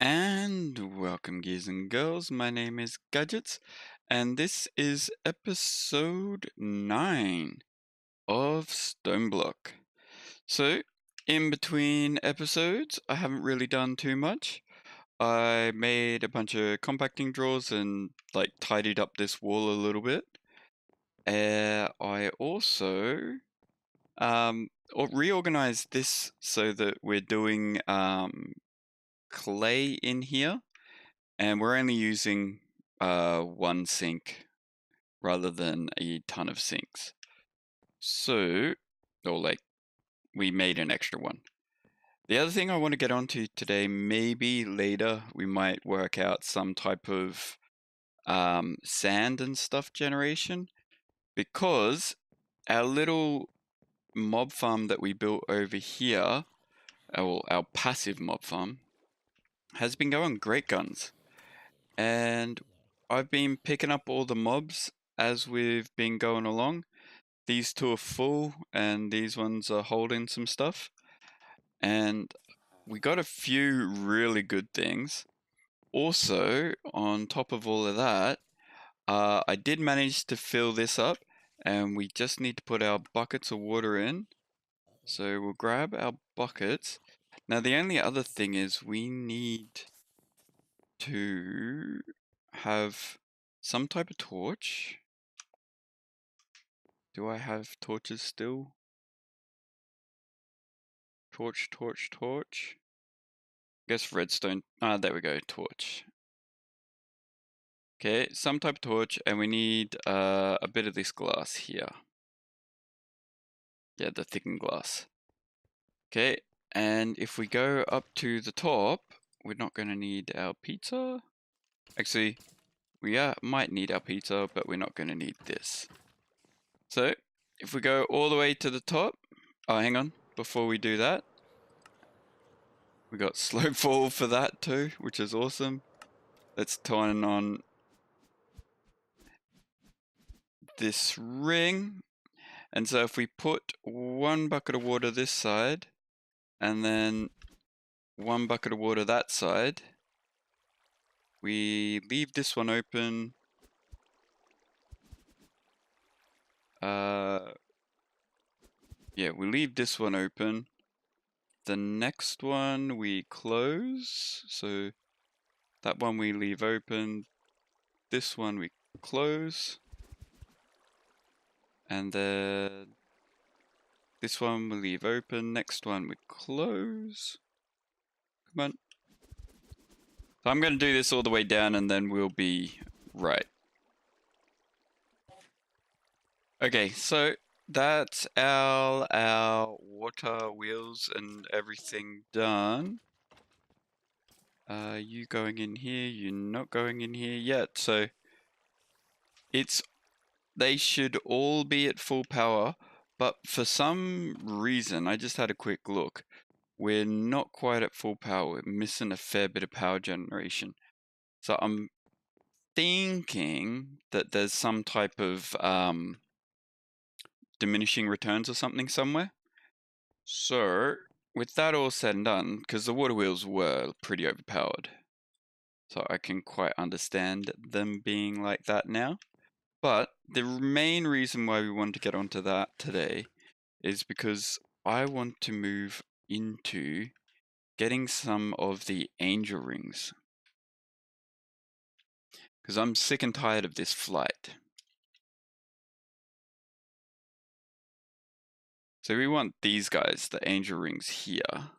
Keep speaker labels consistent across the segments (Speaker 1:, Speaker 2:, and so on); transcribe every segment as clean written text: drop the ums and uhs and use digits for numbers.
Speaker 1: And welcome, gears and girls. My name is Gadgets, and this is episode 9 of StoneBlock. So, in between episodes, I haven't really done too much. I made a bunch of compacting drawers and tidied up this wall a little bit. I also reorganized this so that we're doing clay in here. And we're only using one sink rather than a ton of sinks. So, we made an extra one. The other thing I want to get onto today, maybe later we might work out some type of sand and stuff generation, because our little mob farm that we built over here, our passive mob farm, has been going great guns. And I've been picking up all the mobs as we've been going along. These two are full and these ones are holding some stuff. And we got a few really good things. Also, on top of all of that, I did manage to fill this up, and we just need to put our buckets of water in. So we'll grab our buckets. Now the only other thing is we need to have some type of torch. Do I have torches still? Torch. Guess redstone. Ah, there we go, torch. Okay, some type of torch, and we need a bit of this glass here. Yeah, the thickened glass. Okay, and if we go up to the top, we're not going to need our pizza. Actually, we might need our pizza, but we're not going to need this. So, if we go all the way to the top, oh, hang on, before we do that, we got slow fall for that too, which is awesome. Let's turn on this ring. And so if we put one bucket of water this side, and then one bucket of water that side, we leave this one open. Yeah, we leave this one open. The next one we close. So that one we leave open. This one we close. And then this one we leave open. Next one we close. Come on. So I'm going to do this all the way down and then we'll be right. Okay, so that's our water wheels and everything done. You going in here, you're not going in here yet, so they should all be at full power, but for some reason, I just had a quick look, we're not quite at full power, we're missing a fair bit of power generation. So I'm thinking that there's some type of diminishing returns or something somewhere. So, with that all said and done, because the water wheels were pretty overpowered, so I can quite understand them being like that now. But the main reason why we want to get onto that today is because I want to move into getting some of the angel rings. Because I'm sick and tired of this flight. So we want these guys, the angel rings here.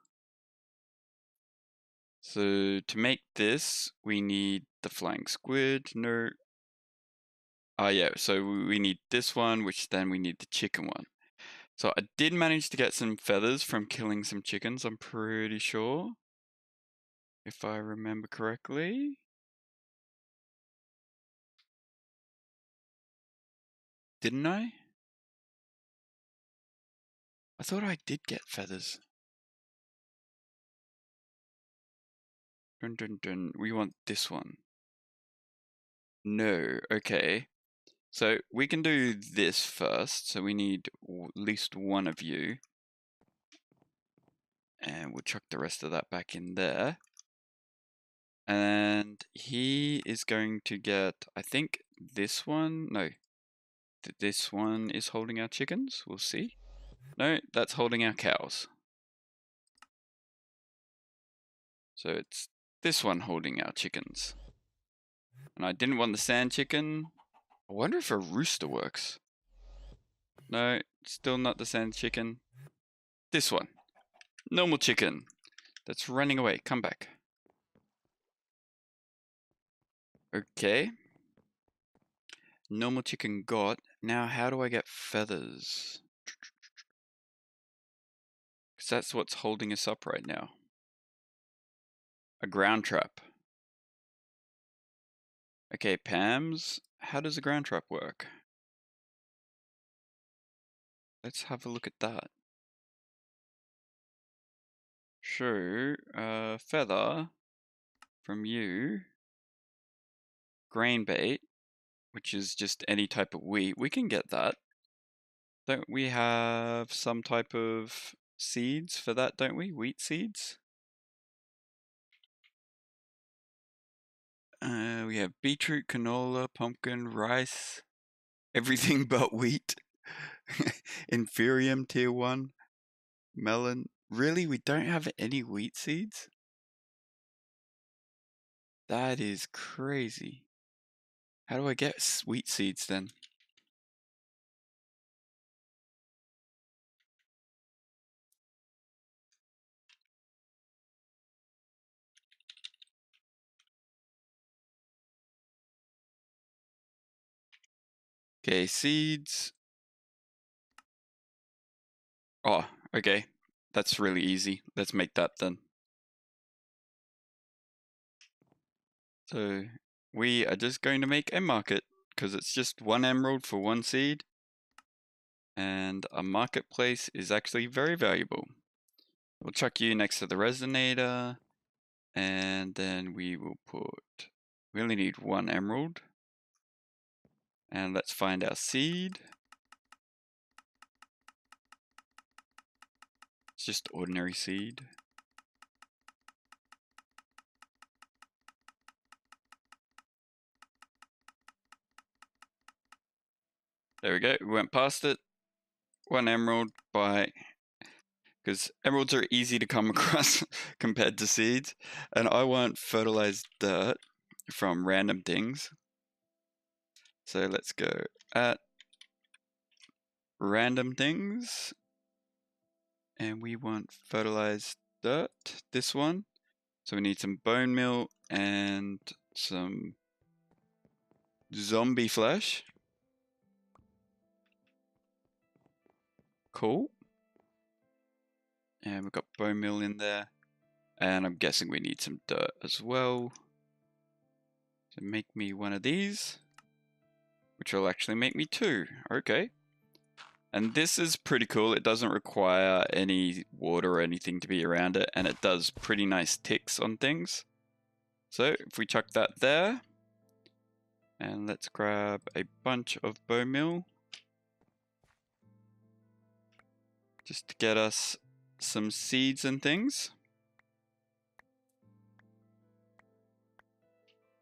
Speaker 1: So to make this, we need the flying squid. No. Yeah, so we need this one, which then we need the chicken one. So I did manage to get some feathers from killing some chickens, I'm pretty sure. If I remember correctly. Didn't I? I thought I did get feathers. Dun dun dun. We want this one. No, okay. So we can do this first. So we need at least one of you. And we'll chuck the rest of that back in there. And he is going to get, I think this one, no, this one is holding our chickens, we'll see. No, that's holding our cows. So it's this one holding our chickens. And I didn't want the sand chicken. I wonder if a rooster works. No, still not the sand chicken. This one. Normal chicken. That's running away. Come back. Okay. Normal chicken got. Now how do I get feathers? Because that's what's holding us up right now. A ground trap. Okay, Pam's. How does a ground trap work? Let's have a look at that. Show feather from you. Grain bait, which is just any type of wheat. We can get that. Don't we have some type of seeds for that, don't we? Wheat seeds? We have beetroot, canola, pumpkin, rice, everything but wheat. Inferium tier 1, melon. Really? We don't have any wheat seeds? That is crazy. How do I get wheat seeds then? Okay, seeds. Oh, okay. That's really easy. Let's make that then. So we are just going to make a market because it's just 1 emerald for 1 seed. And a marketplace is actually very valuable. We'll chuck you next to the resonator. And then we will put, we only need 1 emerald. And let's find our seed. It's just ordinary seed. There we go, we went past it. 1 emerald by, because emeralds are easy to come across compared to seeds. And I want fertilized dirt from random things. So let's go at random things. And we want fertilized dirt, this one. So we need some bone meal and some zombie flesh. Cool. And we've got bone meal in there. And I'm guessing we need some dirt as well. So make me one of these, which will actually make me 2. Okay. And this is pretty cool. It doesn't require any water or anything to be around it. And it does pretty nice ticks on things. So if we chuck that there. And let's grab a bunch of bone meal. Just to get us some seeds and things.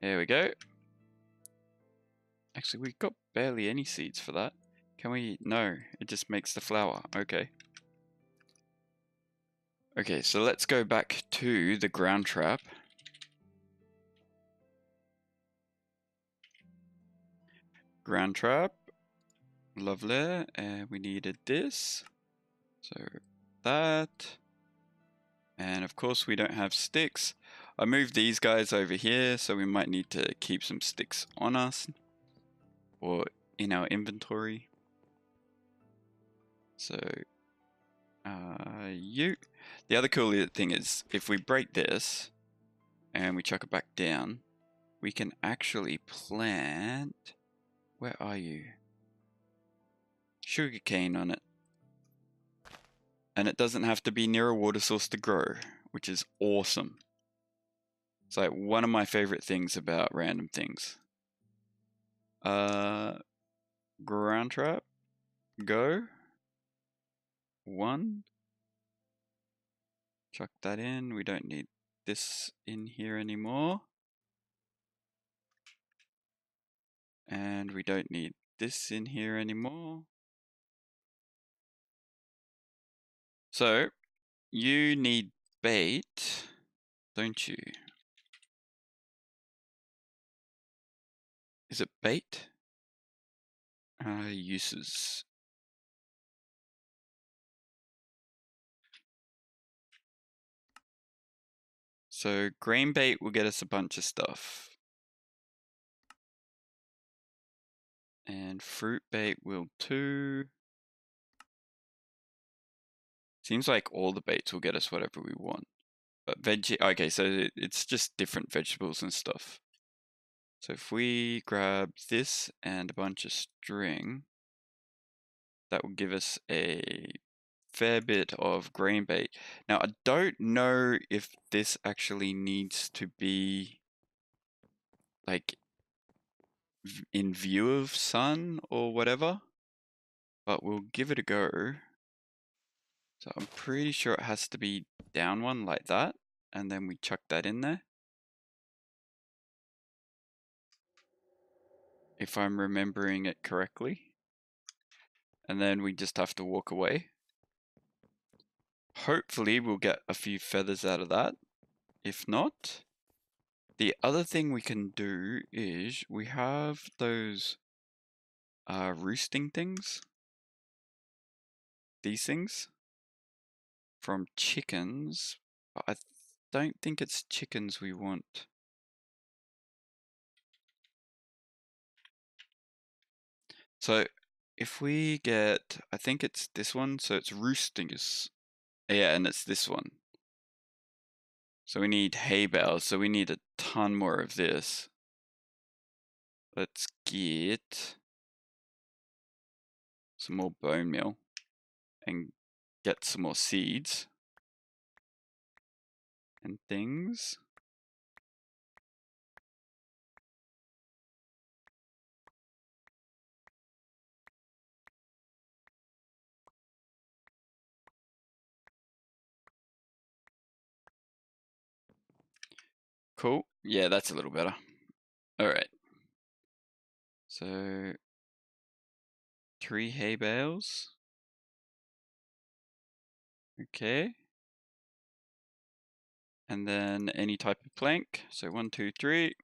Speaker 1: There we go. Actually, we've got barely any seeds for that. Can we? No, it just makes the flour. Okay. Okay, so let's go back to the ground trap. Ground trap. Lovely. And we needed this. So that. And of course we don't have sticks. I moved these guys over here, so we might need to keep some sticks on us. Or in our inventory. So, you. The other cool thing is, if we break this, and we chuck it back down, we can actually plant, where are you? Sugarcane on it. And it doesn't have to be near a water source to grow, which is awesome. It's like one of my favorite things about random things. Ground trap, go. 1. Chuck that in, we don't need this in here anymore. And we don't need this in here anymore. So, you need bait, don't you? Is it bait? Uses. So, grain bait will get us a bunch of stuff. And fruit bait will too. Seems like all the baits will get us whatever we want. But veggie, okay, so it's just different vegetables and stuff. So if we grab this and a bunch of string, that will give us a fair bit of grain bait. Now, I don't know if this actually needs to be like in view of sun or whatever, but we'll give it a go. So I'm pretty sure it has to be down one like that, and then we chuck that in there. If I'm remembering it correctly. And then we just have to walk away. Hopefully we'll get a few feathers out of that. If not, the other thing we can do is we have those roosting things. These things from chickens. But I don't think it's chickens we want. So if we get, I think it's this one, so it's roosters. Yeah, and it's this one. So we need hay bales, so we need a ton more of this. Let's get some more bone meal and get some more seeds and things. Cool. Yeah, that's a little better. All right. So 3 hay bales. Okay. And then any type of plank. So 1, 2, 3.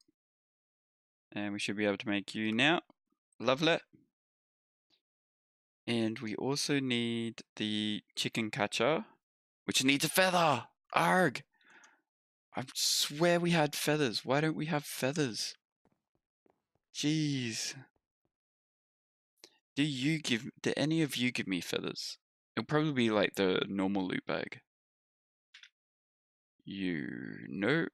Speaker 1: And we should be able to make you now. Lovely. And we also need the chicken catcher, which needs a feather. Arg! I swear we had feathers. Why don't we have feathers? Jeez. Do any of you give me feathers? It'll probably be like the normal loot bag. You know.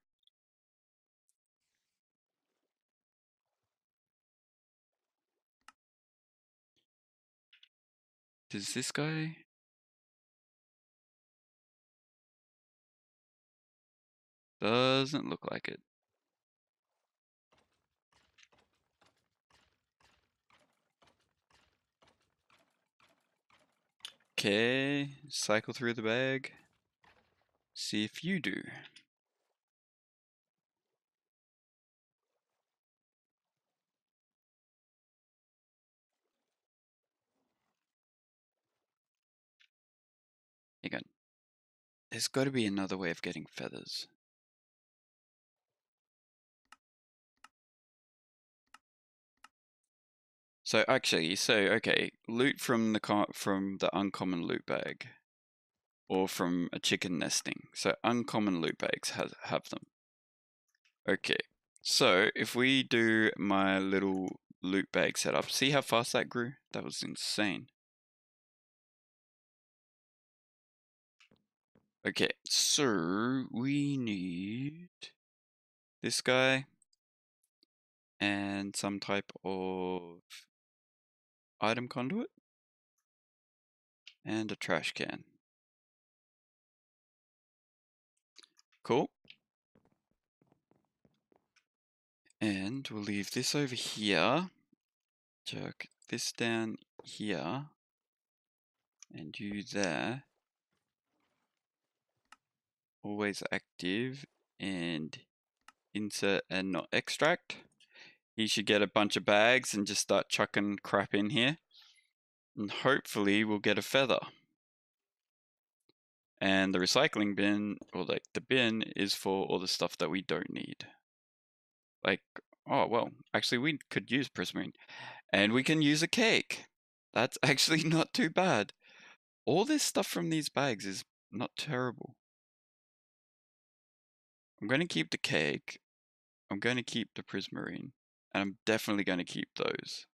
Speaker 1: Does this guy? Doesn't look like it. Okay, cycle through the bag. See if you do. Again, there's got to be another way of getting feathers. So actually, okay, loot from the uncommon loot bag, or from a chicken nesting. So uncommon loot bags have them. Okay, so if we do my little loot bag setup, see how fast that grew? That was insane. Okay, so we need this guy and some type of item conduit and a trash can. Cool. And we'll leave this over here. Jerk this down here. And you there. Always active. and insert and not extract. He should get a bunch of bags and just start chucking crap in here. And hopefully we'll get a feather. And the recycling bin, or like the bin, is for all the stuff that we don't need. Like, oh, well, actually we could use prismarine. And we can use a cake. That's actually not too bad. All this stuff from these bags is not terrible. I'm going to keep the cake. I'm going to keep the prismarine. And I'm definitely going to keep those.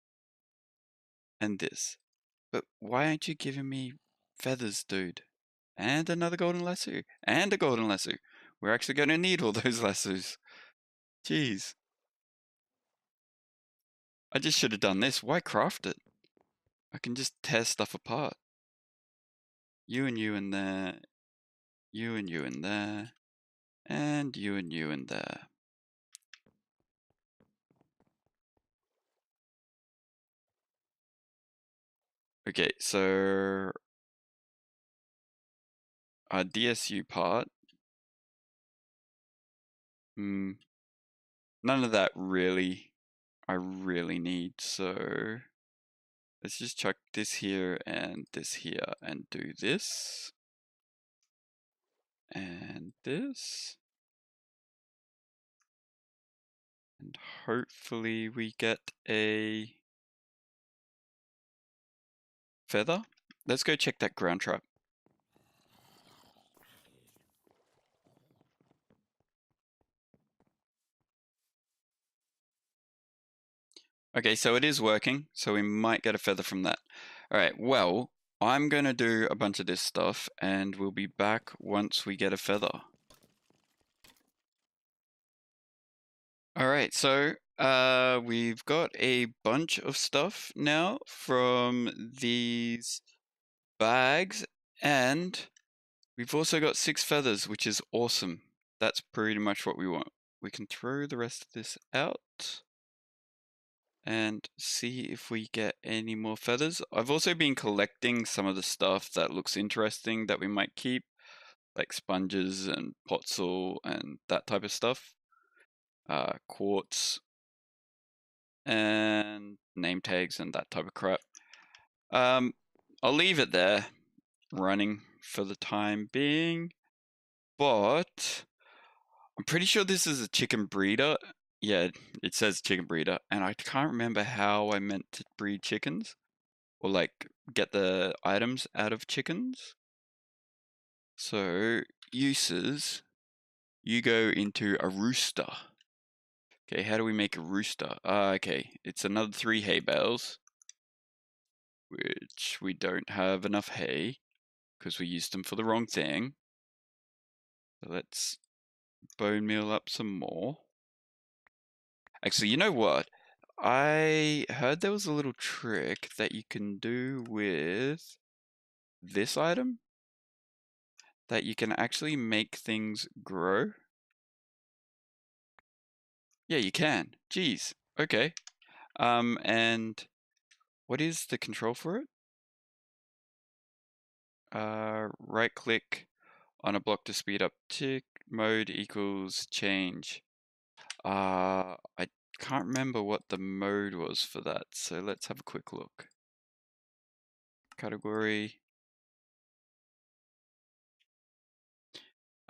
Speaker 1: And this. But why aren't you giving me feathers, dude? And another golden lasso. And a golden lasso. We're actually going to need all those lassos. Jeez. I just should have done this. Why craft it? I can just tear stuff apart. You and you in there. You and you in there. And you and you in there. Okay, so our DSU part. None of that really I really need, so let's just chuck this here and this here and do this. And this. And hopefully we get a feather. Let's go check that ground trap. Okay, so it is working, so we might get a feather from that. Alright, well, I'm gonna do a bunch of this stuff, and we'll be back once we get a feather. Alright, so we've got a bunch of stuff now from these bags, and we've also got 6 feathers, which is awesome. That's pretty much what we want. We can throw the rest of this out and see if we get any more feathers. I've also been collecting some of the stuff that looks interesting that we might keep, like sponges and potsil and that type of stuff. Quartz and name tags and that type of crap. I'll leave it there running for the time being, but I'm pretty sure this is a chicken breeder. Yeah, it says chicken breeder, and I can't remember how I meant to breed chickens or like get the items out of chickens. So uses, you go into a rooster. Okay, how do we make a rooster? Okay, it's another 3 hay bales, which we don't have enough hay because we used them for the wrong thing. So let's bone meal up some more. Actually, you know what? I heard there was a little trick that you can do with this item that you can actually make things grow. Yeah, you can. Jeez. Okay. And what is the control for it? Right click on a block to speed up tick. Mode equals change. I can't remember what the mode was for that, so let's have a quick look. Category.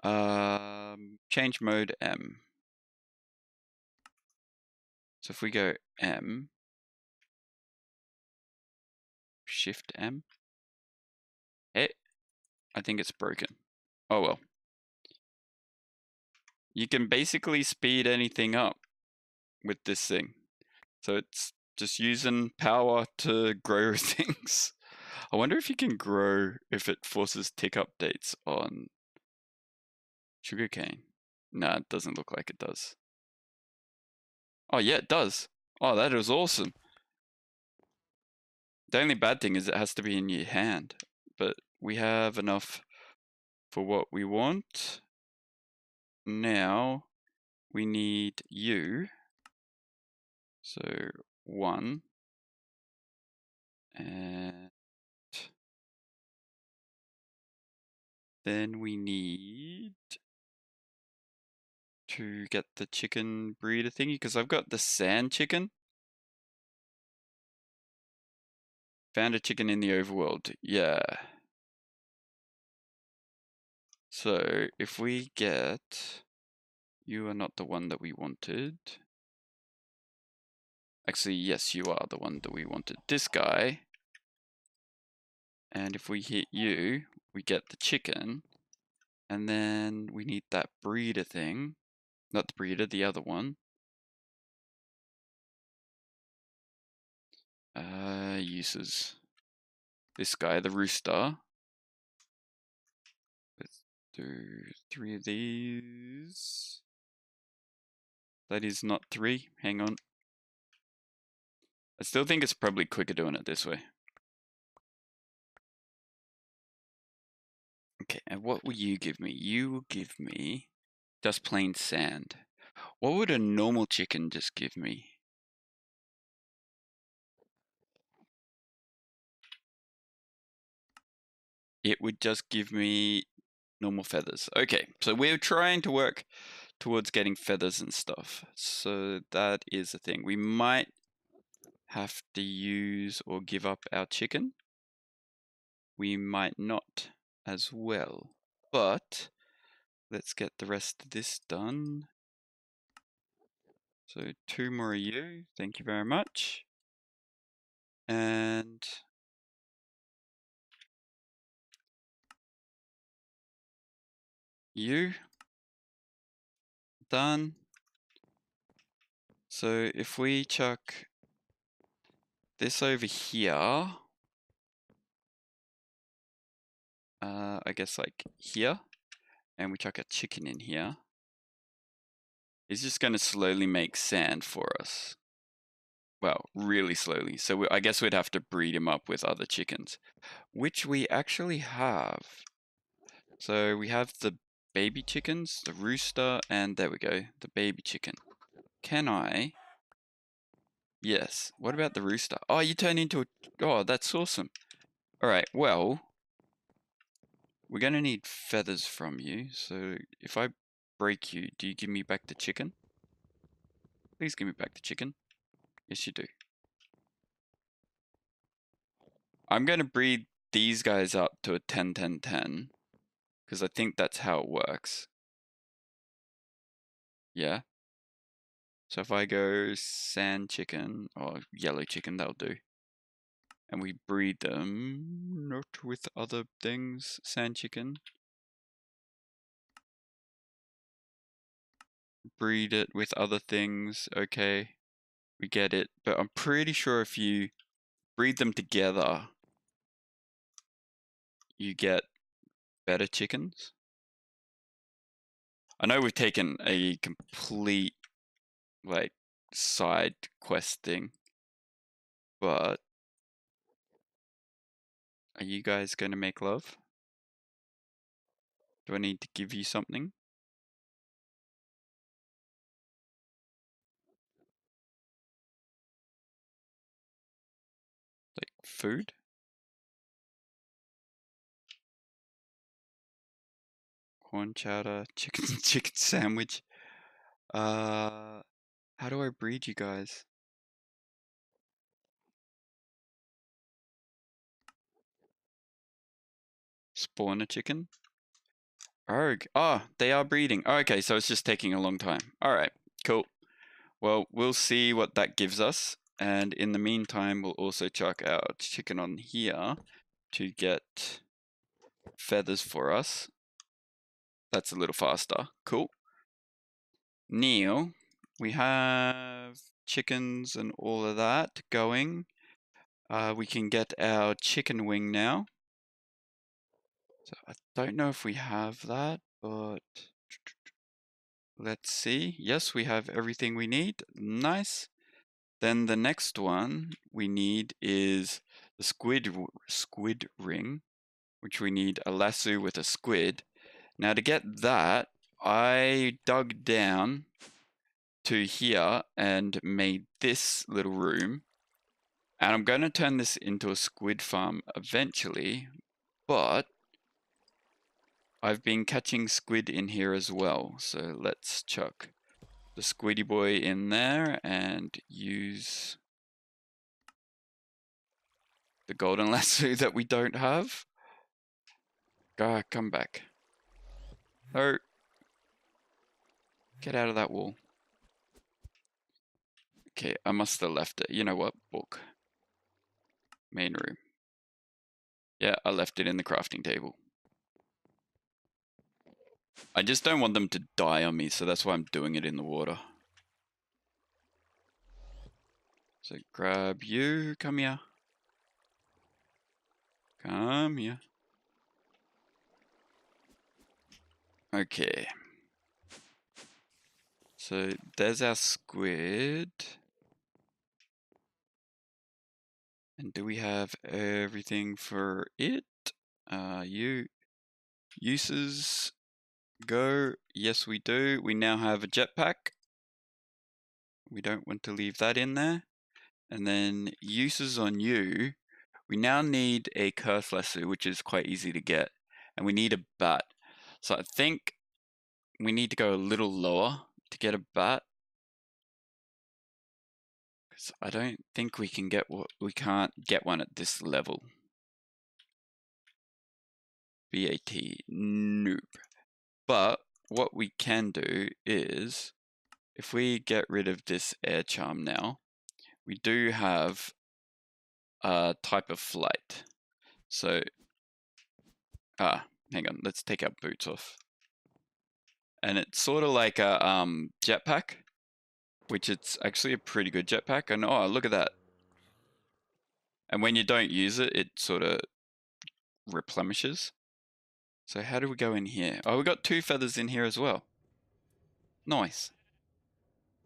Speaker 1: Change mode M. So if we go M, Shift M, hey, I think it's broken. Oh well. You can basically speed anything up with this thing. So it's just using power to grow things. I wonder if you can grow if it forces tick updates on sugarcane. Nah, it doesn't look like it does. Oh yeah, it does. Oh, that is awesome. The only bad thing is it has to be in your hand, but we have enough for what we want. Now we need you. So 1 and then we need to get the chicken breeder thingy? Because I've got the sand chicken. Found a chicken in the overworld. Yeah. So if we get... You are not the one that we wanted. Actually, yes, you are the one that we wanted. This guy. And if we hit you, we get the chicken. And then we need that breeder thing. Not the breeder, the other one. Uses. This guy, the rooster. Let's do 3 of these. That is not 3. Hang on. I still think it's probably quicker doing it this way. Okay, and what will you give me? You will give me just plain sand. What would a normal chicken just give me? It would just give me normal feathers. Okay, so we're trying to work towards getting feathers and stuff. So that is the thing. We might have to use or give up our chicken. We might not as well. But let's get the rest of this done. So 2 more of you. Thank you very much. And you. Done. So if we chuck this over here, I guess like here, and we chuck a chicken in here, it's just going to slowly make sand for us. Well, really slowly. So I guess we'd have to breed him up with other chickens, which we actually have. So we have the baby chickens, the rooster, and there we go, the baby chicken. Can I? Yes. What about the rooster? Oh, you turn into a... Oh, that's awesome. All right, well, we're going to need feathers from you. So if I break you, do you give me back the chicken? Please give me back the chicken. Yes, you do. I'm going to breed these guys up to a 10-10-10 because I think that's how it works. Yeah. So if I go sand chicken or yellow chicken, that'll do. And we breed them not with other things. Sand chicken. Breed it with other things. Okay. We get it. But I'm pretty sure if you breed them together, you get better chickens. I know we've taken a complete like side quest thing, but are you guys going to make love? Do I need to give you something? Like food? Corn chowder, chicken sandwich. How do I breed you guys? Spawn a chicken? Oh, they are breeding. Oh, okay, so it's just taking a long time. Alright, cool. Well, we'll see what that gives us. And in the meantime, we'll also chuck our chicken on here to get feathers for us. That's a little faster. Cool. Neil, we have chickens and all of that going. We can get our chicken wing now. So I don't know if we have that, but let's see. Yes, we have everything we need. Nice. Then the next one we need is the squid ring, which we need a lasso with a squid. Now to get that, I dug down to here and made this little room. And I'm going to turn this into a squid farm eventually, but I've been catching squid in here as well, so let's chuck the squiddy boy in there and use the golden lasso that we don't have. Come back. No. Get out of that wall. Okay, I must have left it. You know what? Book. Main room. Yeah, I left it in the crafting table. I just don't want them to die on me, so that's why I'm doing it in the water. So grab you. Come here. Come here. Okay. So there's our squid. And do we have everything for it? Uses. Go. Yes, we do. We now have a jetpack. We don't want to leave that in there. And then uses on you. We now need a curse lasso, which is quite easy to get. And we need a bat. So I think we need to go a little lower to get a bat. Because I don't think we can get we can't get one at this level. BAT, noob. But what we can do is, if we get rid of this air charm now, we do have a type of flight. So, hang on, let's take our boots off. And it's sort of like a jetpack, which it's actually a pretty good jetpack. And oh, look at that. And when you don't use it, it sort of replenishes. So how do we go in here? Oh, we got 2 feathers in here as well. Nice.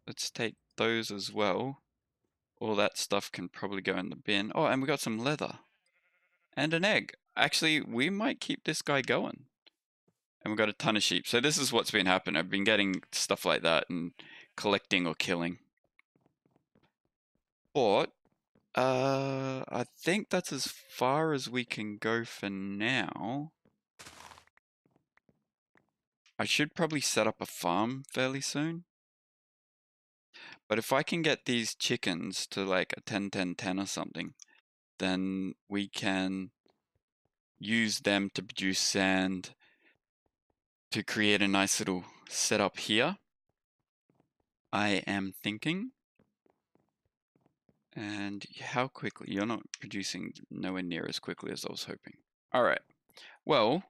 Speaker 1: Let's take those as well. All that stuff can probably go in the bin. Oh, and we got some leather. And an egg. Actually, we might keep this guy going. And we've got a ton of sheep. So this is what's been happening. I've been getting stuff like that and collecting or killing. But, I think that's as far as we can go for now. I should probably set up a farm fairly soon. But if I can get these chickens to like a 10-10-10 or something, then we can use them to produce sand to create a nice little setup here. I am thinking. And how quickly? You're not producing nowhere near as quickly as I was hoping. All right. Well,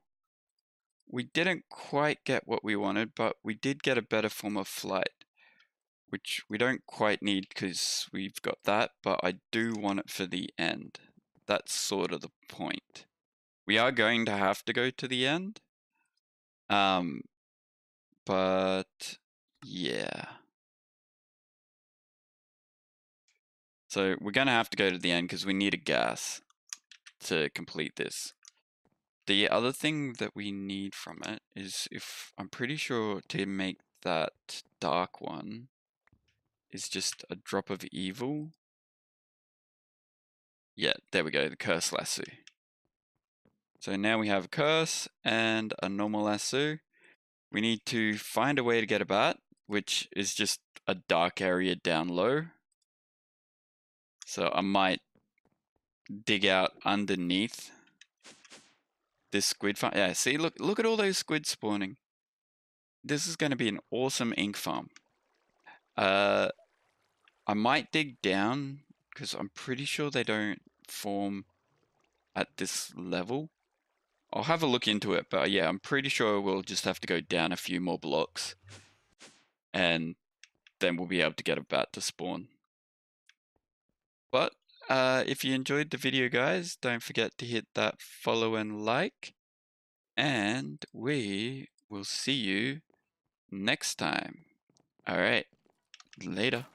Speaker 1: we didn't quite get what we wanted, but we did get a better form of flight, which we don't quite need because we've got that, but I do want it for the end. That's sort of the point. We are going to have to go to the end. But yeah. So we're going to have to go to the end because we need a gas to complete this. The other thing that we need from it is, if I'm pretty sure to make that dark one is just a drop of evil. Yeah, there we go, the curse lasso. So now we have a curse and a normal lasso. We need to find a way to get a bat, which is just a dark area down low. So I might dig out underneath this squid farm. Yeah, see, look at all those squid spawning. This is going to be an awesome ink farm. I might dig down because I'm pretty sure they don't form at this level. I'll have a look into it, but yeah, I'm pretty sure we'll just have to go down a few more blocks and then we'll be able to get a bat to spawn. But if you enjoyed the video, guys, don't forget to hit that follow and like, and we will see you next time. All right, later.